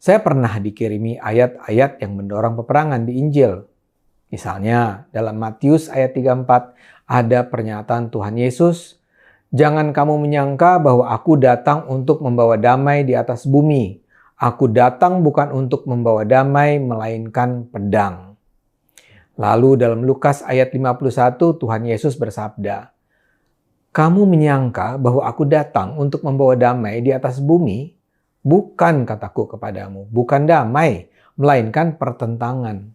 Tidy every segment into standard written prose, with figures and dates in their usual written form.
Saya pernah dikirimi ayat-ayat yang mendorong peperangan di Injil. Misalnya, dalam Matius ayat 34 ada pernyataan Tuhan Yesus, "Jangan kamu menyangka bahwa aku datang untuk membawa damai di atas bumi. Aku datang bukan untuk membawa damai, melainkan pedang." Lalu dalam Lukas ayat 51 Tuhan Yesus bersabda, "Kamu menyangka bahwa aku datang untuk membawa damai di atas bumi? Bukan, kataku kepadamu, bukan damai, melainkan pertentangan."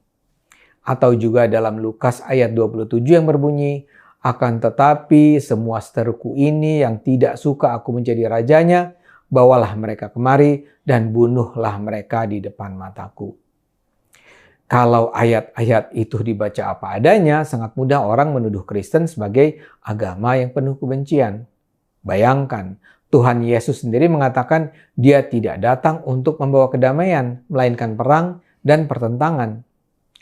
Atau juga dalam Lukas ayat 27 yang berbunyi, "Akan tetapi semua seteruku ini yang tidak suka aku menjadi rajanya, bawalah mereka kemari dan bunuhlah mereka di depan mataku." Kalau ayat-ayat itu dibaca apa adanya, sangat mudah orang menuduh Kristen sebagai agama yang penuh kebencian. Bayangkan, Tuhan Yesus sendiri mengatakan Dia tidak datang untuk membawa kedamaian, melainkan perang dan pertentangan.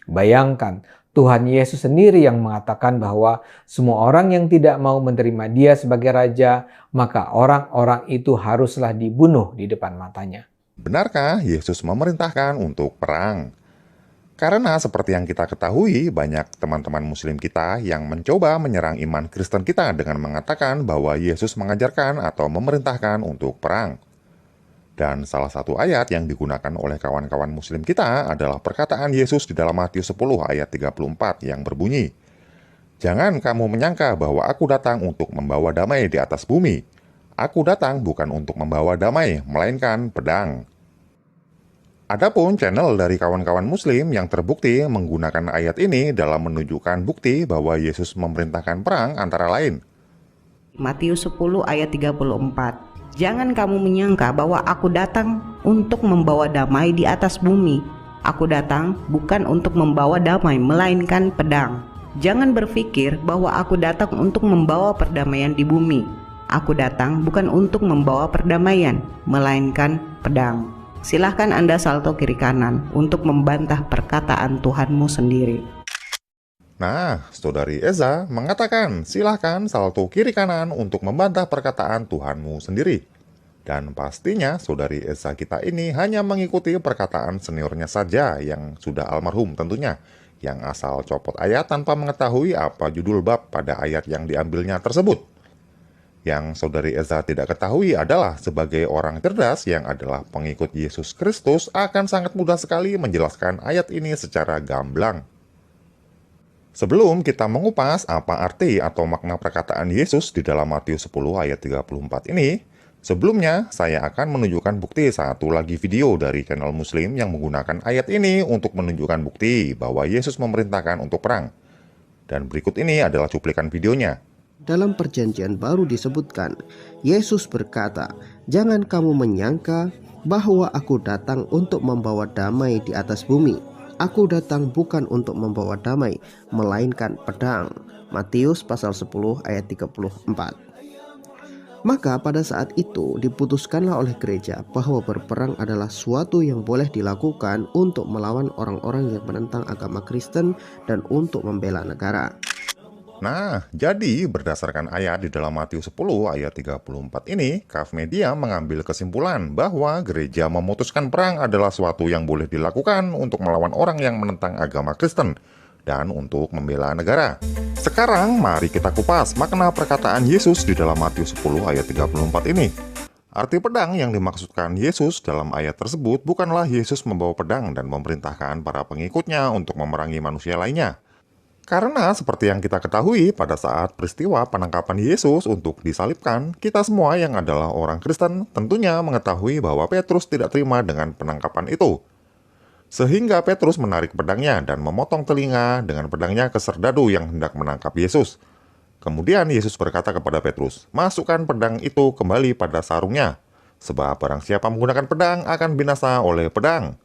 Bayangkan, Tuhan Yesus sendiri yang mengatakan bahwa semua orang yang tidak mau menerima Dia sebagai Raja, maka orang-orang itu haruslah dibunuh di depan matanya. Benarkah Yesus memerintahkan untuk perang? Karena seperti yang kita ketahui, banyak teman-teman muslim kita yang mencoba menyerang iman Kristen kita dengan mengatakan bahwa Yesus mengajarkan atau memerintahkan untuk perang. Dan salah satu ayat yang digunakan oleh kawan-kawan muslim kita adalah perkataan Yesus di dalam Matius 10 ayat 34 yang berbunyi, "Jangan kamu menyangka bahwa aku datang untuk membawa damai di atas bumi. Aku datang bukan untuk membawa damai, melainkan pedang." Adapun channel dari kawan-kawan muslim yang terbukti menggunakan ayat ini dalam menunjukkan bukti bahwa Yesus memerintahkan perang antara lain Matius 10 ayat 34. "Jangan kamu menyangka bahwa aku datang untuk membawa damai di atas bumi. Aku datang bukan untuk membawa damai, melainkan pedang. Jangan berpikir bahwa aku datang untuk membawa perdamaian di bumi. Aku datang bukan untuk membawa perdamaian, melainkan pedang." Silahkan Anda salto kiri kanan untuk membantah perkataan Tuhanmu sendiri. Nah, Saudari Eza mengatakan silahkan salto kiri kanan untuk membantah perkataan Tuhanmu sendiri. Dan pastinya Saudari Eza kita ini hanya mengikuti perkataan seniornya saja yang sudah almarhum tentunya, yang asal copot ayat tanpa mengetahui apa judul bab pada ayat yang diambilnya tersebut. Yang Saudari Eza tidak ketahui adalah sebagai orang cerdas yang adalah pengikut Yesus Kristus akan sangat mudah sekali menjelaskan ayat ini secara gamblang. Sebelum kita mengupas apa arti atau makna perkataan Yesus di dalam Matius 10 ayat 34 ini, sebelumnya saya akan menunjukkan bukti satu lagi video dari channel muslim yang menggunakan ayat ini untuk menunjukkan bukti bahwa Yesus memerintahkan untuk perang. Dan berikut ini adalah cuplikan videonya. Dalam perjanjian baru disebutkan, Yesus berkata, "Jangan kamu menyangka bahwa aku datang untuk membawa damai di atas bumi. Aku datang bukan untuk membawa damai, melainkan pedang." Matius pasal 10 ayat 34. Maka pada saat itu diputuskanlah oleh gereja bahwa berperang adalah suatu yang boleh dilakukan untuk melawan orang-orang yang menentang agama Kristen dan untuk membela negara. Nah, jadi berdasarkan ayat di dalam Matius 10 ayat 34 ini, KAF Media mengambil kesimpulan bahwa gereja memutuskan perang adalah suatu yang boleh dilakukan untuk melawan orang yang menentang agama Kristen dan untuk membela negara. Sekarang mari kita kupas makna perkataan Yesus di dalam Matius 10 ayat 34 ini. Arti pedang yang dimaksudkan Yesus dalam ayat tersebut bukanlah Yesus membawa pedang dan memerintahkan para pengikutnya untuk memerangi manusia lainnya. Karena seperti yang kita ketahui pada saat peristiwa penangkapan Yesus untuk disalibkan, kita semua yang adalah orang Kristen tentunya mengetahui bahwa Petrus tidak terima dengan penangkapan itu. Sehingga Petrus menarik pedangnya dan memotong telinga dengan pedangnya ke serdadu yang hendak menangkap Yesus. Kemudian Yesus berkata kepada Petrus, "Masukkan pedang itu kembali pada sarungnya, sebab barang siapa menggunakan pedang akan binasa oleh pedang."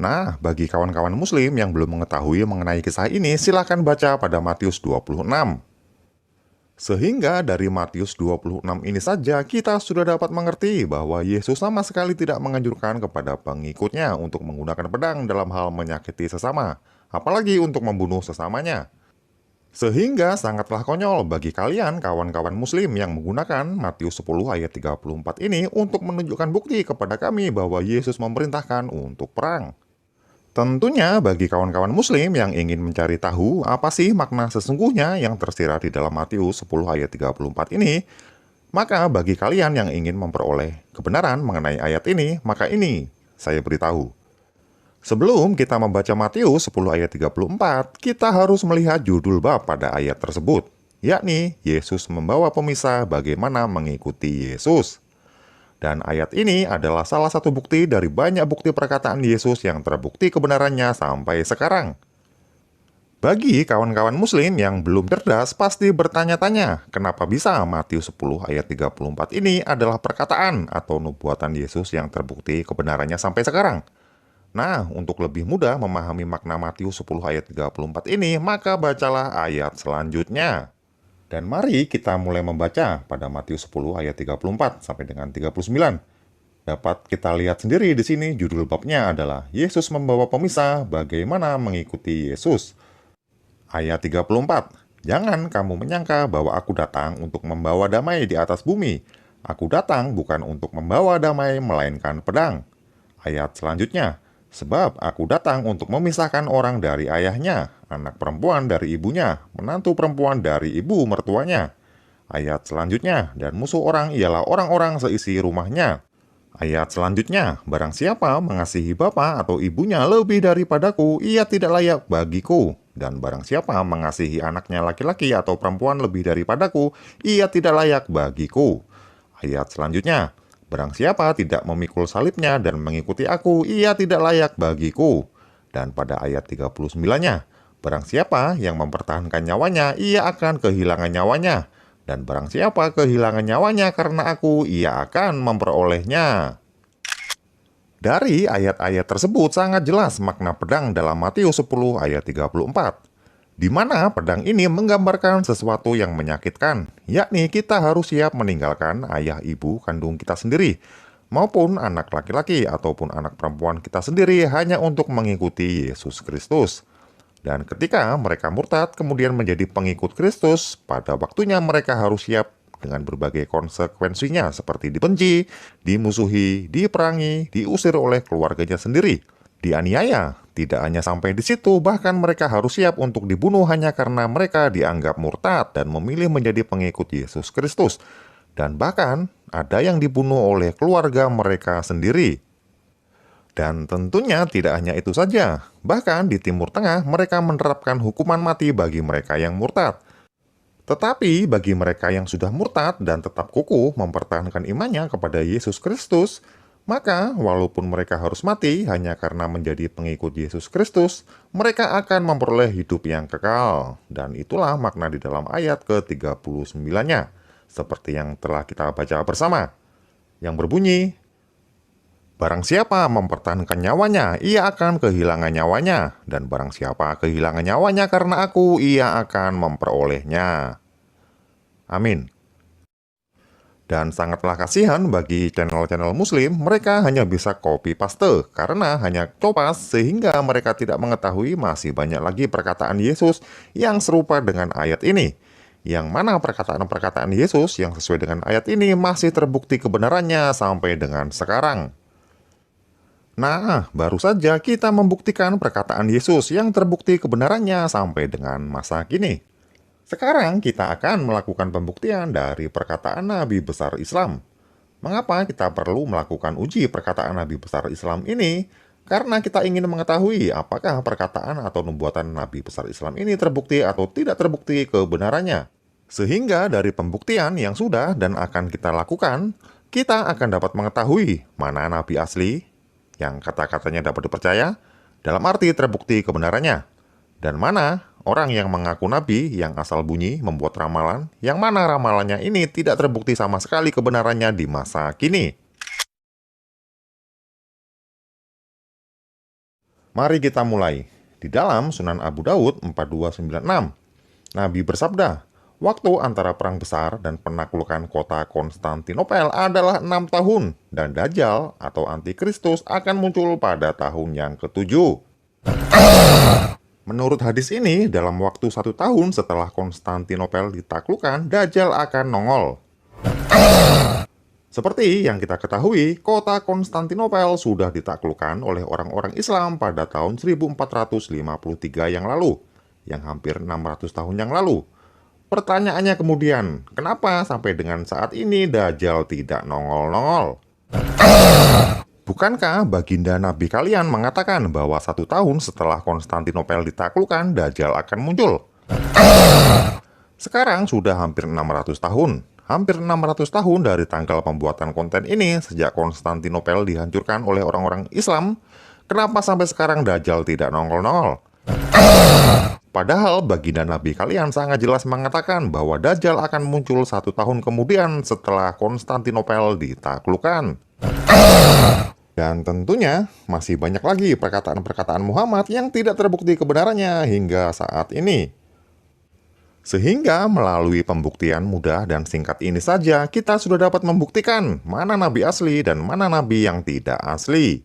Nah, bagi kawan-kawan muslim yang belum mengetahui mengenai kisah ini, silakan baca pada Matius 26. Sehingga dari Matius 26 ini saja kita sudah dapat mengerti bahwa Yesus sama sekali tidak menganjurkan kepada pengikutnya untuk menggunakan pedang dalam hal menyakiti sesama, apalagi untuk membunuh sesamanya. Sehingga sangatlah konyol bagi kalian kawan-kawan muslim yang menggunakan Matius 10 ayat 34 ini untuk menunjukkan bukti kepada kami bahwa Yesus memerintahkan untuk perang. Tentunya bagi kawan-kawan muslim yang ingin mencari tahu apa sih makna sesungguhnya yang tersirat di dalam Matius 10 ayat 34 ini, maka bagi kalian yang ingin memperoleh kebenaran mengenai ayat ini, maka ini saya beritahu. Sebelum kita membaca Matius 10 ayat 34, kita harus melihat judul bab pada ayat tersebut, yakni Yesus membawa pemisah bagaimana mengikuti Yesus. Dan ayat ini adalah salah satu bukti dari banyak bukti perkataan Yesus yang terbukti kebenarannya sampai sekarang. Bagi kawan-kawan muslim yang belum cerdas pasti bertanya-tanya, kenapa bisa Matius 10 ayat 34 ini adalah perkataan atau nubuatan Yesus yang terbukti kebenarannya sampai sekarang. Nah, untuk lebih mudah memahami makna Matius 10 ayat 34 ini, maka bacalah ayat selanjutnya. Dan mari kita mulai membaca pada Matius 10 ayat 34 sampai dengan 39. Dapat kita lihat sendiri di sini judul babnya adalah Yesus membawa pemisah bagaimana mengikuti Yesus. Ayat 34. Jangan kamu menyangka bahwa aku datang untuk membawa damai di atas bumi. Aku datang bukan untuk membawa damai melainkan pedang. Ayat selanjutnya. Sebab aku datang untuk memisahkan orang dari ayahnya, anak perempuan dari ibunya, menantu perempuan dari ibu mertuanya. Ayat selanjutnya, dan musuh orang ialah orang-orang seisi rumahnya. Ayat selanjutnya, barang siapa mengasihi bapa atau ibunya lebih daripadaku, ia tidak layak bagiku. Dan barang siapa mengasihi anaknya laki-laki atau perempuan lebih daripadaku, ia tidak layak bagiku. Ayat selanjutnya, barang siapa tidak memikul salibnya dan mengikuti aku, ia tidak layak bagiku. Dan pada ayat 39-nya, barang siapa yang mempertahankan nyawanya, ia akan kehilangan nyawanya. Dan barang siapa kehilangan nyawanya karena aku, ia akan memperolehnya. Dari ayat-ayat tersebut sangat jelas makna pedang dalam Matius 10 ayat 34. Di mana pedang ini menggambarkan sesuatu yang menyakitkan, yakni kita harus siap meninggalkan ayah ibu kandung kita sendiri, maupun anak laki-laki ataupun anak perempuan kita sendiri hanya untuk mengikuti Yesus Kristus. Dan ketika mereka murtad kemudian menjadi pengikut Kristus, pada waktunya mereka harus siap dengan berbagai konsekuensinya seperti dibenci, dimusuhi, diperangi, diusir oleh keluarganya sendiri, dianiaya. Tidak hanya sampai di situ, bahkan mereka harus siap untuk dibunuh hanya karena mereka dianggap murtad dan memilih menjadi pengikut Yesus Kristus. Dan bahkan ada yang dibunuh oleh keluarga mereka sendiri. Dan tentunya tidak hanya itu saja. Bahkan di Timur Tengah mereka menerapkan hukuman mati bagi mereka yang murtad. Tetapi bagi mereka yang sudah murtad dan tetap kukuh mempertahankan imannya kepada Yesus Kristus, maka walaupun mereka harus mati hanya karena menjadi pengikut Yesus Kristus, mereka akan memperoleh hidup yang kekal. Dan itulah makna di dalam ayat ke-39-nya, seperti yang telah kita baca bersama, yang berbunyi, barang siapa mempertahankan nyawanya, ia akan kehilangan nyawanya. Dan barang siapa kehilangan nyawanya karena aku, ia akan memperolehnya. Amin. Dan sangatlah kasihan bagi channel-channel muslim, mereka hanya bisa copy paste karena hanya copas sehingga mereka tidak mengetahui masih banyak lagi perkataan Yesus yang serupa dengan ayat ini. Yang mana perkataan-perkataan Yesus yang sesuai dengan ayat ini masih terbukti kebenarannya sampai dengan sekarang. Nah, baru saja kita membuktikan perkataan Yesus yang terbukti kebenarannya sampai dengan masa kini. Sekarang kita akan melakukan pembuktian dari perkataan Nabi Besar Islam. Mengapa kita perlu melakukan uji perkataan Nabi Besar Islam ini? Karena kita ingin mengetahui apakah perkataan atau nubuatan Nabi Besar Islam ini terbukti atau tidak terbukti kebenarannya. Sehingga dari pembuktian yang sudah dan akan kita lakukan, kita akan dapat mengetahui mana Nabi asli, yang kata-katanya dapat dipercaya, dalam arti terbukti kebenarannya, dan mana orang yang mengaku nabi yang asal bunyi membuat ramalan, yang mana ramalannya ini tidak terbukti sama sekali kebenarannya di masa kini. Mari kita mulai. Di dalam Sunan Abu Daud 4296, Nabi bersabda, waktu antara perang besar dan penaklukan kota Konstantinopel adalah 6 tahun, dan Dajjal atau Antikristus akan muncul pada tahun yang ke-7. Menurut hadis ini, dalam waktu 1 tahun setelah Konstantinopel ditaklukkan, Dajjal akan nongol. Seperti yang kita ketahui, kota Konstantinopel sudah ditaklukkan oleh orang-orang Islam pada tahun 1453 yang lalu, yang hampir 600 tahun yang lalu. Pertanyaannya kemudian, kenapa sampai dengan saat ini Dajjal tidak nongol-nongol? Bukankah baginda Nabi kalian mengatakan bahwa 1 tahun setelah Konstantinopel ditaklukkan, Dajjal akan muncul? Sekarang sudah hampir 600 tahun. Hampir 600 tahun dari tanggal pembuatan konten ini sejak Konstantinopel dihancurkan oleh orang-orang Islam. Kenapa sampai sekarang Dajjal tidak nongol-nongol? Padahal baginda Nabi kalian sangat jelas mengatakan bahwa Dajjal akan muncul 1 tahun kemudian setelah Konstantinopel ditaklukkan. Dan tentunya masih banyak lagi perkataan-perkataan Muhammad yang tidak terbukti kebenarannya hingga saat ini. Sehingga melalui pembuktian mudah dan singkat ini saja kita sudah dapat membuktikan mana nabi asli dan mana nabi yang tidak asli.